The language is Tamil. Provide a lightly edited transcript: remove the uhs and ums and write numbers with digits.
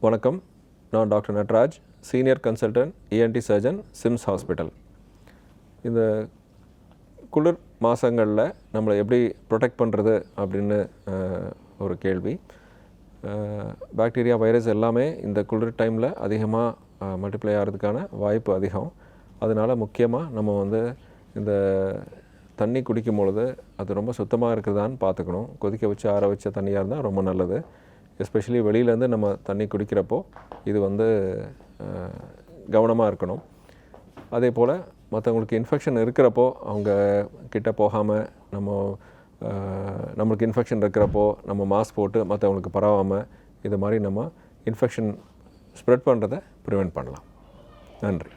வணக்கம். நான் doctor Natraj, senior consultant ENT surgeon, Sims hospital. இந்த குளிர் மாதங்களில் நம்மளை எப்படி ப்ரொடெக்ட் பண்ணுறது அப்படின்னு ஒரு கேள்வி. பாக்டீரியா, வைரஸ் எல்லாமே இந்த குளிர் டைமில் அதிகமாக மல்டிப்ளை ஆகிறதுக்கான வாய்ப்பு அதிகம். அதனால் முக்கியமாக நம்ம இந்த தண்ணி குடிக்கும் பொழுது அது ரொம்ப சுத்தமாக இருக்குதான்னு பார்த்துக்கணும். கொதிக்க வச்சு ஆற வச்ச தண்ணியாக இருந்தால் ரொம்ப நல்லது. எஸ்பெஷலி வெளியிலேருந்து நம்ம தண்ணி குடிக்கிறப்போ இது கவனமாக இருக்கணும். அதே போல் மற்றவங்களுக்கு இன்ஃபெக்ஷன் இருக்கிறப்போ அவங்க கிட்ட போகாமல் நம்மளுக்கு இன்ஃபெக்ஷன் இருக்கிறப்போ நம்ம மாஸ்க் போட்டு மற்றவங்களுக்கு பரவாமல் இது மாதிரி நம்ம இன்ஃபெக்ஷன் ஸ்ப்ரெட் பண்ணுறதை ப்ரிவெண்ட் பண்ணலாம். நன்றி.